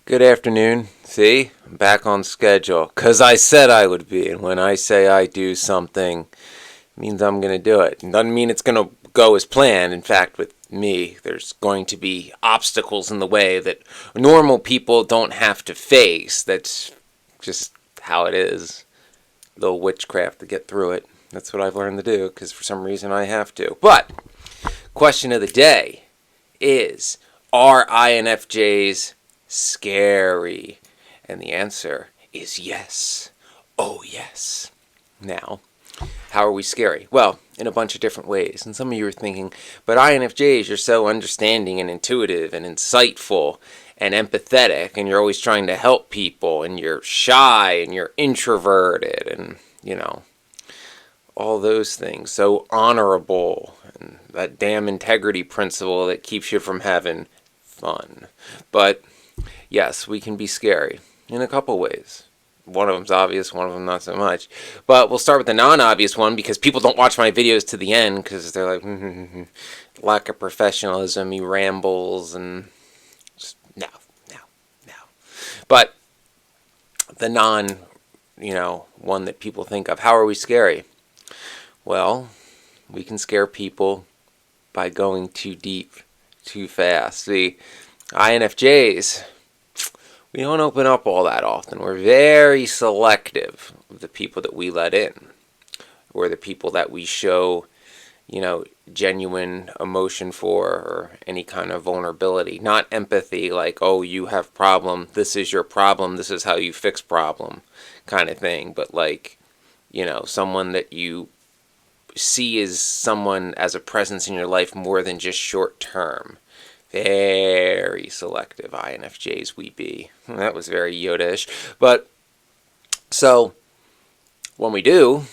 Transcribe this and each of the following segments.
Good afternoon. See, I'm back on schedule. 'Cause I said I would be. And when I say I do something, it means I'm going to do it. It doesn't mean it's going to go as planned. In fact, with me, there's going to be obstacles in the way that normal people don't have to face. That's just how it is. A little witchcraft to get through it. That's what I've learned to do, because for some reason I have to. But, question of the day is, are INFJs scary? And the answer is yes. Oh, yes. Now, how are we scary? Well, in a bunch of different ways. And some of you are thinking, but INFJs, you're so understanding and intuitive and insightful and empathetic, and you're always trying to help people, and you're shy and you're introverted and, all those things. So honorable, and that damn integrity principle that keeps you from having fun. But yes, we can be scary in a couple ways. One of them's obvious, one of them not so much. But we'll start with the non-obvious one, because people don't watch my videos to the end because they're like, lack of professionalism, he rambles, and just, no. But the one that people think of, how are we scary? Well, we can scare people by going too deep, too fast. The INFJs, we don't open up all that often. We're very selective of the people that we let in, or the people that we show, genuine emotion for, or any kind of vulnerability. Not empathy, like, oh, you have problem, this is your problem, this is how you fix problem, kind of thing. But like, someone that you see as someone as a presence in your life more than just short term. Very selective INFJs we be. That was very Yoda-ish. But, so, when we do,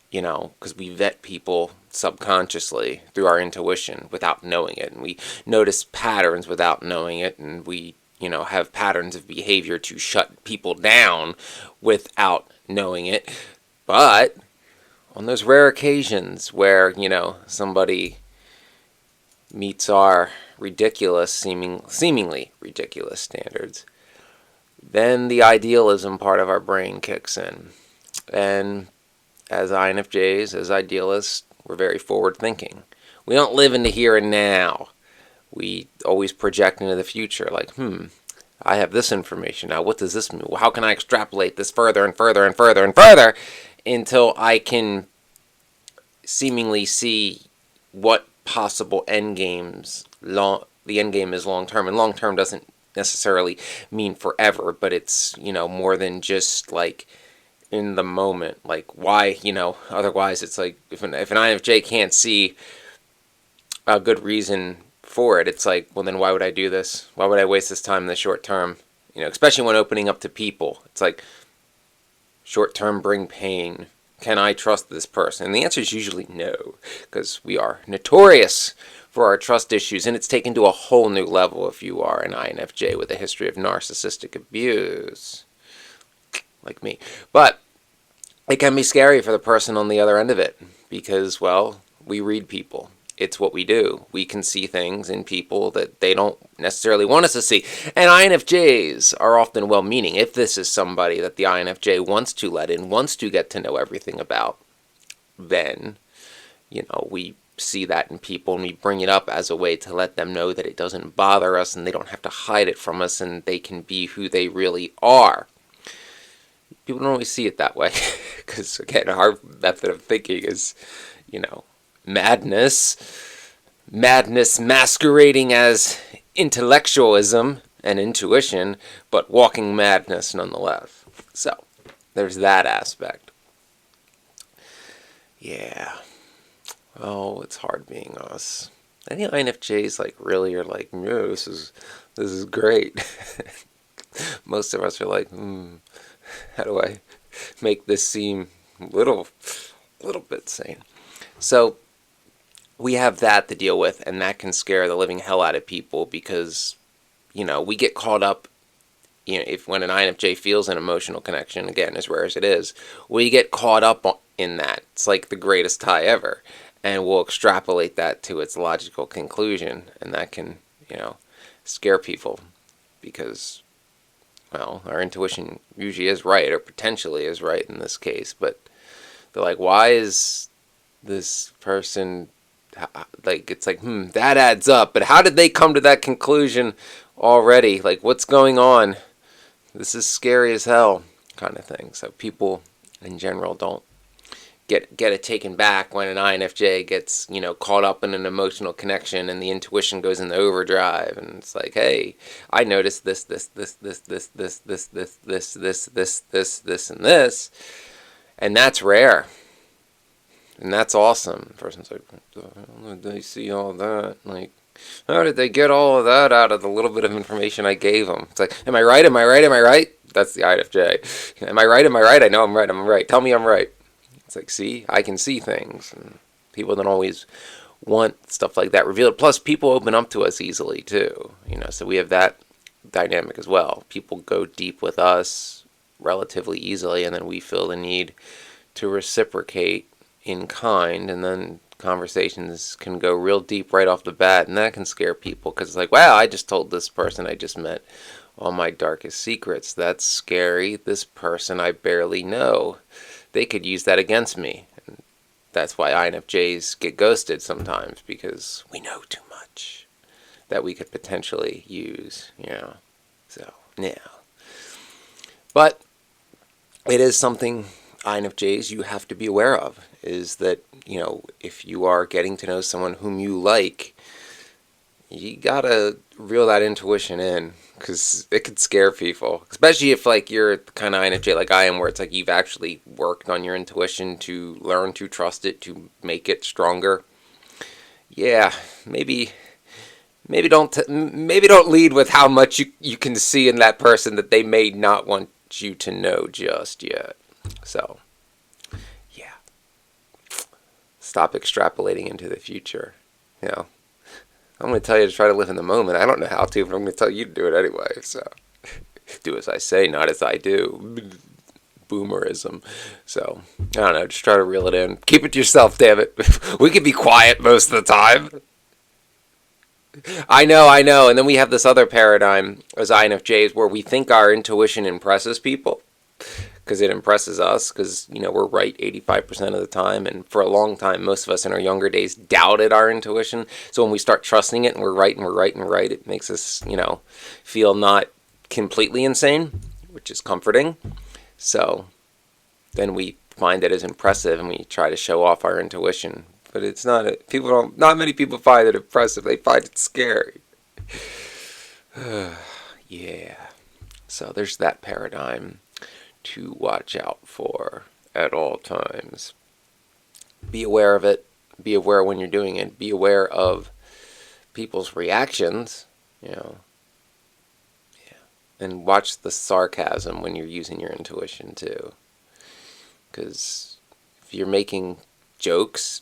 because we vet people subconsciously through our intuition without knowing it, and we notice patterns without knowing it, and we, have patterns of behavior to shut people down without knowing it. But, on those rare occasions where, somebody meets our seemingly ridiculous standards, then the idealism part of our brain kicks in. And as INFJs, as idealists, we're very forward thinking. We don't live in the here and now. We always project into the future, like, I have this information now. What does this mean? How can I extrapolate this further and further and further and further until I can seemingly see what possible end games the end game is long term. And long term doesn't necessarily mean forever, but it's, more than just like in the moment. Like, why, otherwise it's like, if an INFJ can't see a good reason for it, it's like, well, then why would I do this? Why would I waste this time in the short term? Especially when opening up to people. It's like, short term bring pain. Can I trust this person? And the answer is usually no, because we are notorious for our trust issues, and it's taken to a whole new level if you are an INFJ with a history of narcissistic abuse, like me. But it can be scary for the person on the other end of it, because, well, we read people. It's what we do. We can see things in people that they don't necessarily want us to see. And INFJs are often well-meaning. If this is somebody that the INFJ wants to let in, wants to get to know everything about, then, we see that in people, and we bring it up as a way to let them know that it doesn't bother us, and they don't have to hide it from us, and they can be who they really are. People don't always see it that way, because, again, our method of thinking is, madness masquerading as intellectualism and intuition, but walking madness nonetheless. So, there's that aspect. Yeah. Oh, it's hard being us. Any INFJs really are like, no, this is great. Most of us are like, how do I make this seem a little bit sane? So we have that to deal with, and that can scare the living hell out of people, because we get caught up, when an INFJ feels an emotional connection, again, as rare as it is, we get caught up in that. It's like the greatest high ever, and we'll extrapolate that to its logical conclusion, and that can scare people, because well, our intuition usually is right, or potentially is right in this case, but they're like, why is this person, like, it's like, that adds up, but how did they come to that conclusion already? Like, what's going on? This is scary as hell, kind of thing. So people in general don't get it taken back when an INFJ gets, caught up in an emotional connection and the intuition goes into overdrive, and it's like, hey, I noticed this, and this, and that's rare. And that's awesome. The person's like, how did they see all that? Like, how did they get all of that out of the little bit of information I gave them? It's like, am I right? Am I right? Am I right? That's the INFJ. Am I right? Am I right? I know I'm right. I'm right. Tell me I'm right. It's like, see, I can see things. And people don't always want stuff like that revealed. Plus, people open up to us easily, too. So we have that dynamic as well. People go deep with us relatively easily, and then we feel the need to reciprocate in kind, and then conversations can go real deep right off the bat, and that can scare people because it's like, wow, I just told this person I just met all my darkest secrets. That's scary. This person I barely know, they could use that against me. And that's why INFJs get ghosted sometimes, because we know too much that we could potentially use, So, yeah. But it is something, INFJs, you have to be aware of, is that, if you are getting to know someone whom you like, you gotta reel that intuition in, because it could scare people, especially if, like, you're the kind of INFJ like I am, where it's like you've actually worked on your intuition to learn to trust it, to make it stronger. Yeah, maybe don't lead with how much you can see in that person that they may not want you to know just yet. So, yeah. Stop extrapolating into the future. I'm going to tell you to try to live in the moment. I don't know how to, but I'm going to tell you to do it anyway. So, do as I say, not as I do. Boomerism. So, I don't know. Just try to reel it in. Keep it to yourself, damn it. We can be quiet most of the time. I know. And then we have this other paradigm as INFJs where we think our intuition impresses people, because it impresses us, because, we're right 85% of the time, and for a long time, most of us in our younger days doubted our intuition. So when we start trusting it, and we're right, it makes us, feel not completely insane, which is comforting. So then we find it as impressive, and we try to show off our intuition. But it's not, not many people find it impressive, they find it scary. Yeah. So there's that paradigm to watch out for at all times. Be aware of it. Be aware when you're doing it. Be aware of people's reactions, Yeah. And watch the sarcasm when you're using your intuition too. Because if you're making jokes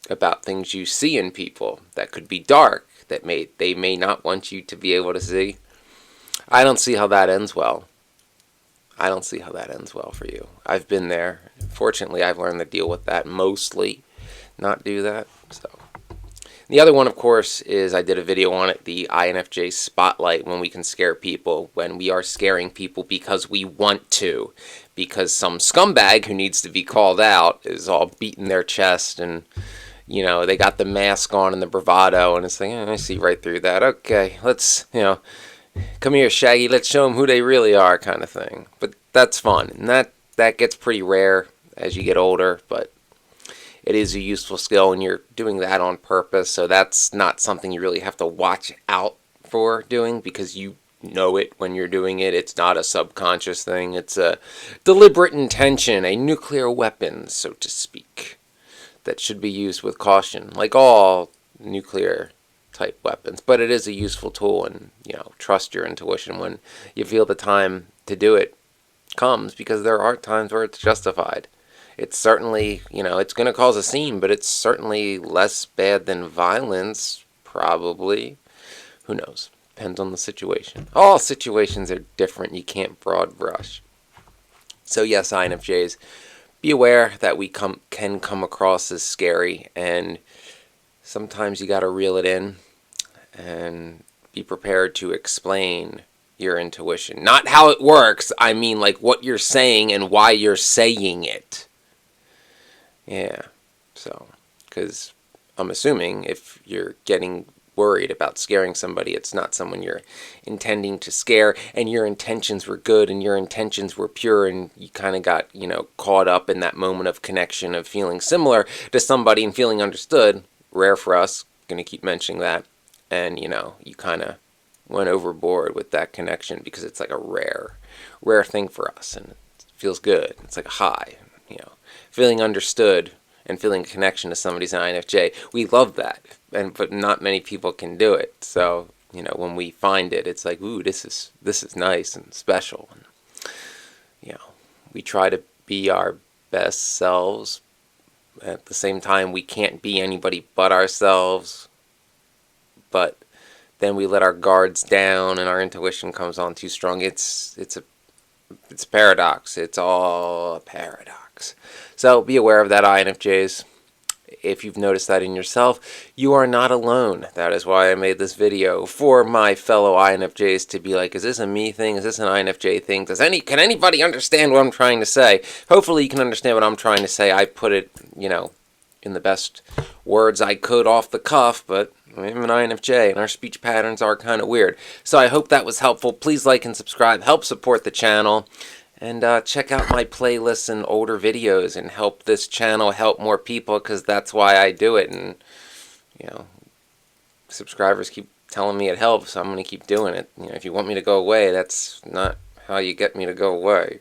about things you see in people that could be dark, that they may not want you to be able to see, I don't see how that ends well. I don't see how that ends well for you. I've been there. Fortunately, I've learned to deal with that mostly, not do that. So, the other one, of course, is I did a video on it, the INFJ Spotlight, when we can scare people, when we are scaring people because we want to, because some scumbag who needs to be called out is all beating their chest, and they got the mask on and the bravado, and it's like, I see right through that. Okay, let's, come here, Shaggy, let's show them who they really are, kind of thing. But that's fun, and that gets pretty rare as you get older, but it is a useful skill, and you're doing that on purpose, so that's not something you really have to watch out for doing, because you know it when you're doing it. It's not a subconscious thing. It's a deliberate intention, a nuclear weapon, so to speak, that should be used with caution, like all nuclear type weapons. But it is a useful tool, and trust your intuition when you feel the time to do it comes, because there are times where it's justified. It's certainly, it's going to cause a scene, but it's certainly less bad than violence, probably. Who knows? Depends on the situation. All situations are different. You can't broad brush. So yes, INFJs, be aware that we can come across as scary, and sometimes you got to reel it in and be prepared to explain your intuition. Not how it works, I mean like what you're saying and why you're saying it. Yeah, so, because I'm assuming if you're getting worried about scaring somebody, it's not someone you're intending to scare, and your intentions were good and your intentions were pure, and you kind of got, caught up in that moment of connection of feeling similar to somebody and feeling understood. Rare for us, gonna keep mentioning that. And you kind of went overboard with that connection because it's like a rare thing for us, and it feels good. It's like a high, feeling understood and feeling a connection to somebody's an INFJ. We love that, but not many people can do it. So when we find it, it's like, ooh, this is nice and special. And we try to be our best selves. At the same time, we can't be anybody but ourselves. But then we let our guards down, and our intuition comes on too strong. It's a paradox. It's all a paradox. So be aware of that, INFJs. If you've noticed that in yourself, you are not alone. That is why I made this video, for my fellow INFJs to be like, is this a me thing? Is this an INFJ thing? Can anybody understand what I'm trying to say? Hopefully you can understand what I'm trying to say. I put it, in the best words I could off the cuff, but I'm an INFJ, and our speech patterns are kind of weird. So I hope that was helpful. Please like and subscribe. Help support the channel. And check out my playlists and older videos and help this channel help more people, because that's why I do it. And, subscribers keep telling me it helps, so I'm going to keep doing it. If you want me to go away, that's not how you get me to go away.